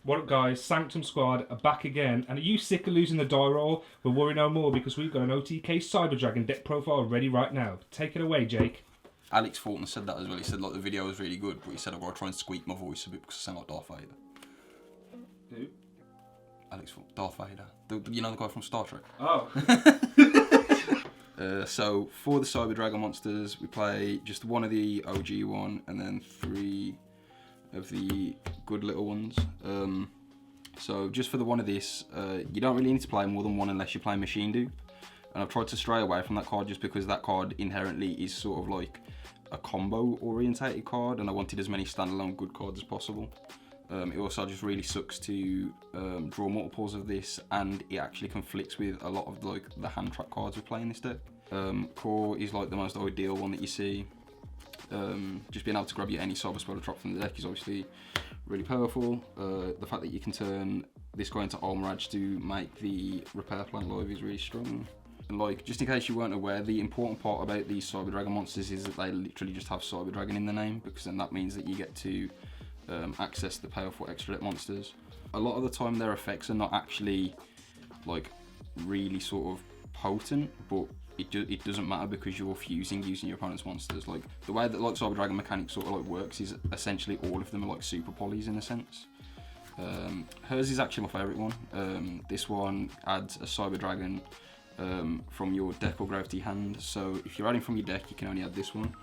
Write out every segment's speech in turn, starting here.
What up guys, Sanctum Squad are back again, and are you sick of losing the die roll? Well, worry no more, because we've got an OTK Cyber Dragon deck profile ready right now. Take it away, Jake. Alex Photon said that as well. He said like the video was really good, but he said I've got to try and squeak my voice a bit because I sound like Darth Vader. Who? Alex Photon, Darth Vader. You know the guy from Star Trek? Oh. So for the Cyber Dragon monsters, we play just one of the OG one, and then 3 of the good little ones. So just for the one of this, you don't really need to play more than one unless you play Machine Dupe. And I've tried to stray away from that card just because that card inherently is sort of like a combo orientated card, and I wanted as many standalone good cards as possible. It also just really sucks to draw multiples of this, and it actually conflicts with a lot of like the hand trap cards we play in this deck. Core is like the most ideal one that you see. Just being able to grab you any Cyber Spell drop from the deck is obviously really powerful. The fact that you can turn this guy into Almiraj to make the repair plan live is really strong. And like, just in case you weren't aware, the important part about these Cyber Dragon monsters is that they literally just have Cyber Dragon in the name, because then that means that you get to access the powerful extra deck monsters. A lot of the time their effects are not actually like really sort of potent, but it doesn't matter because you're fusing using your opponent's monsters. Like the way that like Cyber Dragon mechanics sort of like works is essentially all of them are like super polys in a sense. Hers is actually my favourite one. This one adds a Cyber Dragon from your deck or gravity hand. So if you're adding from your deck, you can only add this one.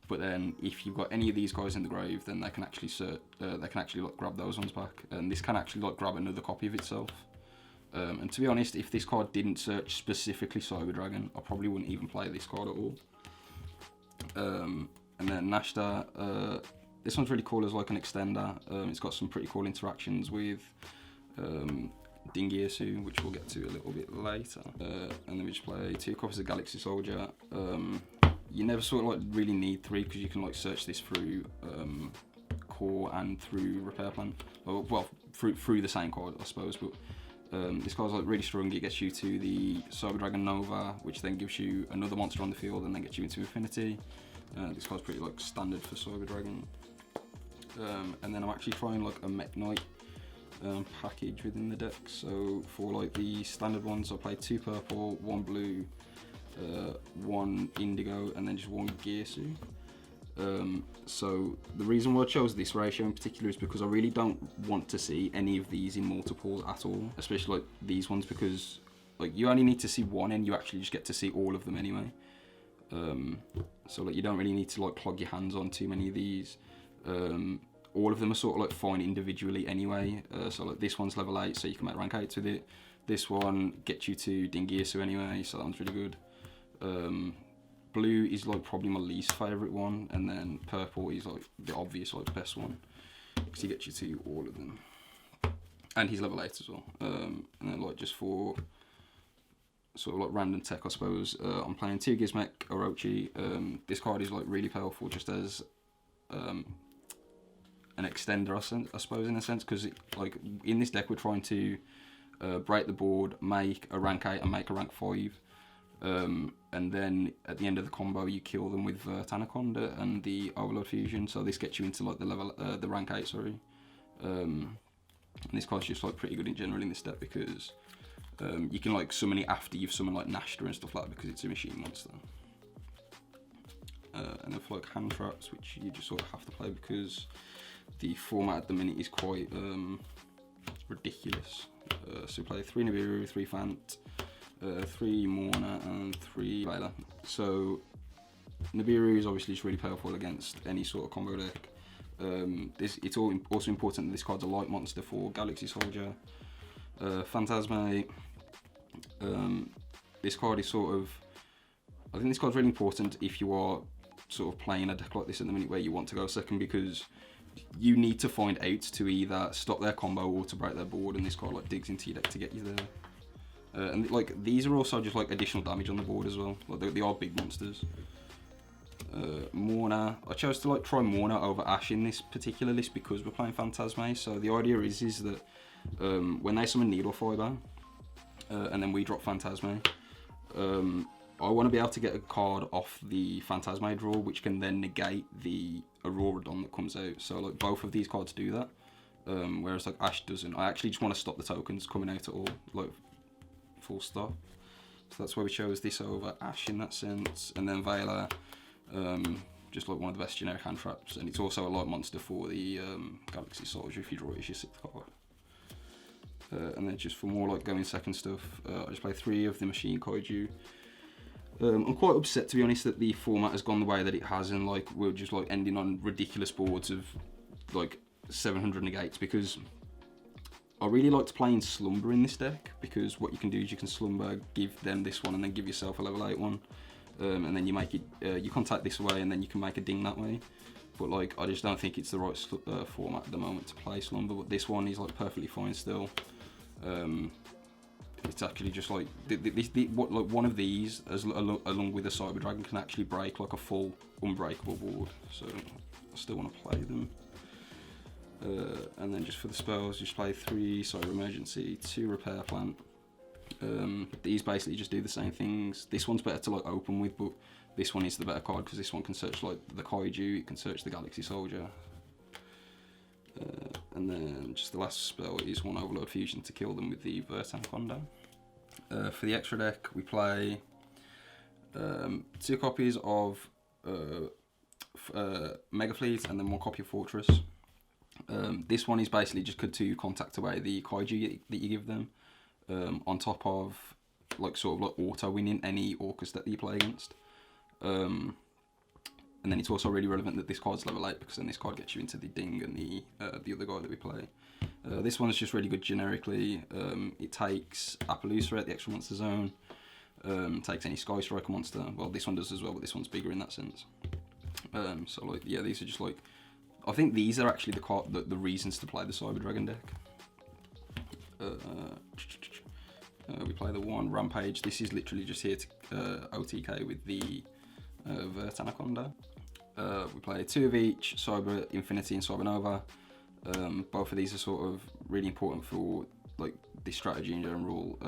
But then if you've got any of these guys in the grave, then they can actually like grab those ones back, and this can actually like grab another copy of itself. And to be honest, if this card didn't search specifically Cyber Dragon, I probably wouldn't even play this card at all. And then Nachster, this one's really cool as like an extender. It's got some pretty cool interactions with Dingirsu, which we'll get to a little bit later. And then we just play 2 copies of Galaxy Soldier. You never sort of like really need 3 because you can like search this through core and through repair plan. Well, through the same card, I suppose. But this card's like really strong. It gets you to the Cyber Dragon Nova, which then gives you another monster on the field and then gets you into Infinity. This card's pretty like standard for Cyber Dragon. And then I'm actually trying like a Mech Knight package within the deck. So for like the standard ones, I play 2 purple, 1 blue, 1 indigo, and then just 1 Dingirsu. So the reason why I chose this ratio in particular is because I really don't want to see any of these in multiples at all, especially like these ones, because like you only need to see 1 and you actually just get to see all of them anyway. So like you don't really need to like clog your hands on too many of these. All of them are sort of like fine individually anyway. So like this one's level 8, so you can make rank 8s with it. This one gets you to Dingirsu anyway, so that one's really good. Blue is like probably my least favourite one, and then purple is like the obvious like best one because he gets you to all of them, and he's level 8 as well. And then like just for sort of like random tech, I suppose, I'm playing 2 Gizmek Orochi. This card is like really powerful just as an extender, I suppose, in a sense, because like in this deck we're trying to break the board, make a rank 8 and make a rank 5. And then at the end of the combo you kill them with Verte Anaconda and the Overlord Fusion, so this gets you into like the rank 8, sorry. And this card's just like pretty good in general in this deck because you can like summon it after you've summoned like Nachster and stuff like that because it's a machine monster. And then for like hand traps, which you just sort of have to play because the format at the minute is quite ridiculous. So we play 3 Nibiru, 3 Phant, 3 Mourner and 3 Vela. So Nibiru is obviously just really powerful against any sort of combo deck. It's also important that this card's a light monster for Galaxy Soldier. Phantazmay. This card is sort of, I think this card's really important if you are sort of playing a deck like this at the minute where you want to go second, because you need to find out to either stop their combo or to break their board, and this card like digs into your deck to get you there. And like these are also just like additional damage on the board as well. Like they are big monsters. Mourner. I chose to like try Mourner over Ash in this particular list because we're playing Phantazmay. So the idea is that when they summon Needle Fiber and then we drop Phantazmay, I want to be able to get a card off the Phantazmay draw, which can then negate the Auroradon that comes out. So like both of these cards do that. whereas like Ash doesn't. I actually just want to stop the tokens coming out at all, like full stop. So that's why we chose this over Ash in that sense. And then Veiler, just like one of the best generic hand traps, and it's also a light monster for the Galaxy Soldier if you draw it as your 6th card. And then just for more like going second stuff, I just play 3 of the Machine Kaiju. I'm quite upset, to be honest, that the format has gone the way that it has, and like we're just like ending on ridiculous boards of like 700 negates, because I really like to play in Slumber in this deck, because what you can do is you can Slumber, give them this one, and then give yourself a level 8 one, and then you make it, you contact this way, and then you can make a ding that way. But like I just don't think it's the right format at the moment to play Slumber. But this one is like perfectly fine still. It's actually just like one of these, along with a Cyber Dragon, can actually break like a full unbreakable board. So I still want to play them. And then just for the spells, just play 3 Cyber Emergency, 2 Repair Plant. These basically just do the same things. This one's better to like open with, but this one is the better card because this one can search like the Kaiju, it can search the Galaxy Soldier. And then just the last spell is 1 Overlord Fusion to kill them with the Verte Anaconda. For the extra deck, we play 2 copies of Megafleet and then 1 copy of Fortress. This one is basically just to contact away the Kaiju that you give them, on top of like sort of like auto winning any Orcust that you play against. And then it's also really relevant that this card's level 8, because then this card gets you into the Ding and the other guy that we play. This one's just really good generically. It takes Appaloosa at the extra monster zone, takes any Sky Striker monster. Well, this one does as well, but this one's bigger in that sense. So like, yeah, these are just like, I think these are actually the reasons to play the Cyber Dragon deck. We play the 1 Rampage. This is literally just here to OTK with the Verte Anaconda. We play 2 of each, Cyber Infinity and Cyber Nova. Both of these are sort of really important for like this strategy in general.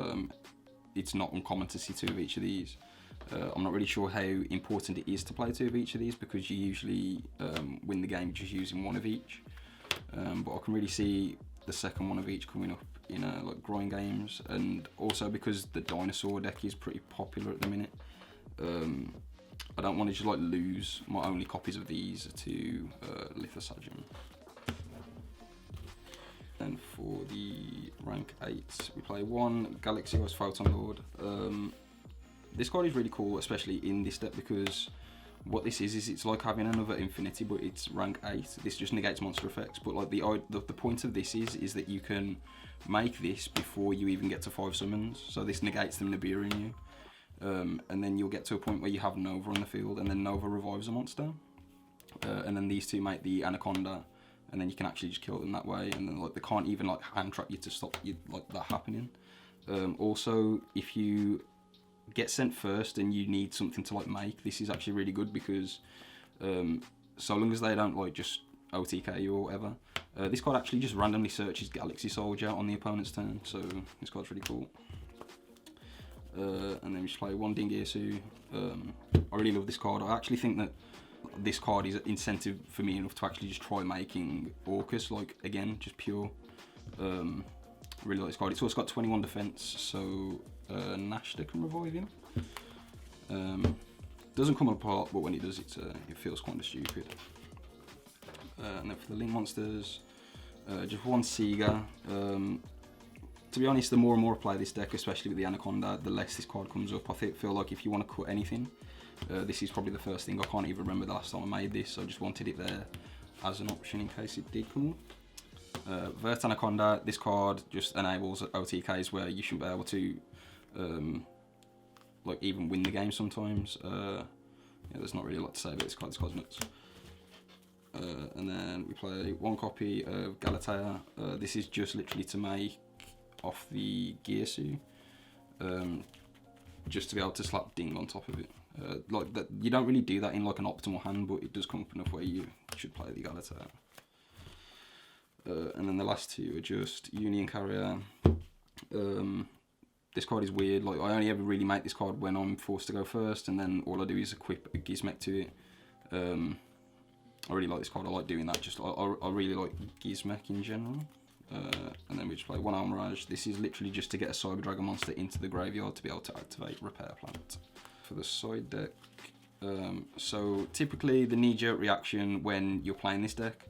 It's not uncommon to see 2 of each of these. I'm not really sure how important it is to play 2 of each of these, because you usually win the game just using 1 of each. But I can really see the second 1 of each coming up in like groin games, and also because the dinosaur deck is pretty popular at the minute. I don't want to just like lose my only copies of these to Lithosagem. And for the rank 8, we play 1 Galaxy Ghost Photon Lord. This card is really cool, especially in this deck, because what this is it's like having another Infinity, but it's rank 8. This just negates monster effects, but like the point of this is that you can make this before you even get to 5 summons. So this negates them Nibiru in you. And then you'll get to a point where you have Nova on the field, and then Nova revives a monster. And then these 2 make the Anaconda, and then you can actually just kill them that way. And then like they can't even like hand trap you to stop you like that happening. Also, if you get sent first and you need something to like make, this is actually really good, because so long as they don't like just OTK you or whatever, this card actually just randomly searches Galaxy Soldier on the opponent's turn. So this card's really cool. And then we just play 1 Dingirsu. I really love this card. I actually think that this card is incentive for me enough to actually just try making Orcust, like again, just pure. Really like this card. It's also got 21 defense, so Nachster can revive him. Doesn't come apart, but when it does, it feels kind of stupid. And then for the Link monsters, just 1 Sega. To be honest, the more and more I play this deck, especially with the Anaconda, the less this card comes up. I feel like if you want to cut anything, this is probably the first thing. I can't even remember the last time I made this, so I just wanted it there as an option in case it did come up. Verte Anaconda, this card just enables OTKs where you shouldn't be able to like even win the game sometimes. Yeah, there's not really a lot to say about this card. This card's nuts. And then we play 1 copy of Galatea. This is just literally to make off the Dingirsu, just to be able to slap Ding on top of it. Like that, you don't really do that in like an optimal hand, but it does come up enough where you should play the Galatea. And then the last 2 are just Union Carrior. This card is weird. Like I only ever really make this card when I'm forced to go first, and then all I do is equip a Gizmek to it. I really like this card. I like doing that. Just I really like Gizmek in general. And then we just play 1 Almiraj. This is literally just to get a Cyber Dragon monster into the graveyard to be able to activate Repair Plant. For the side deck, so typically the knee-jerk reaction when you're playing this deck,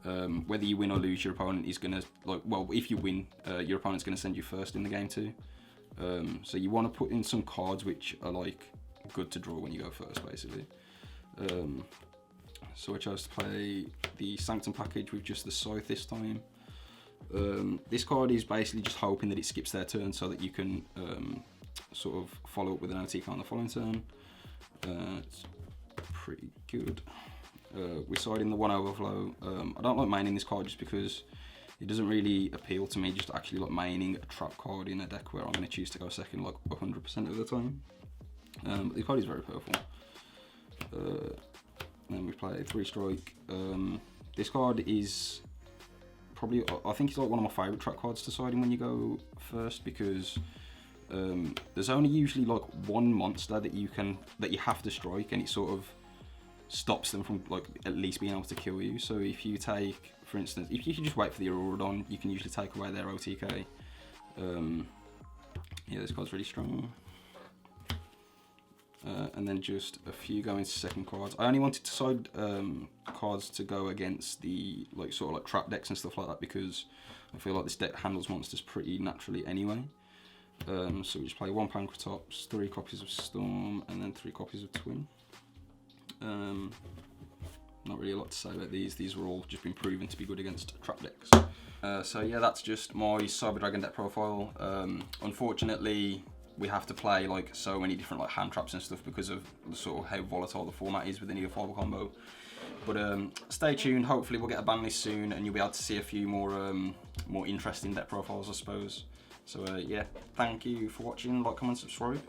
whether you win or lose, your opponent is gonna if you win, your opponent's gonna send you first in the game too. So you want to put in some cards which are like good to draw when you go first, basically. So I chose to play the Sanctum package with just the Scythe this time. This card is basically just hoping that it skips their turn so that you can sort of follow up with an OTK on the following turn. It's pretty good. We side in the 1 Overflow. I don't like maining this card just because it doesn't really appeal to me, just actually like maining a trap card in a deck where I'm going to choose to go second like 100% of the time. But the card is very powerful. Then we play 3 Strike. This card is probably, I think it's like one of my favourite trap cards to side in when you go first, because there's only usually like one monster that you have to strike, and it sort of stops them from like at least being able to kill you. So if you take, for instance, if you can just wait for the Aurodon, you can usually take away their OTK. Yeah, this card's really strong. And then just a few go into second cards. I only wanted to side cards to go against the like sort of like trap decks and stuff like that, because I feel like this deck handles monsters pretty naturally anyway. So we just play 1 Pankratops, 3 copies of Storm, and then 3 copies of Twin. Not really a lot to say about these. These were all just been proven to be good against trap decks. So yeah, that's just my Cyber Dragon deck profile. Unfortunately, we have to play like so many different like hand traps and stuff because of the sort of how volatile the format is with the Neo-Fiber combo. But stay tuned. Hopefully we'll get a ban list soon, and you'll be able to see a few more interesting deck profiles, I suppose. So yeah, thank you for watching. Like, comment, subscribe.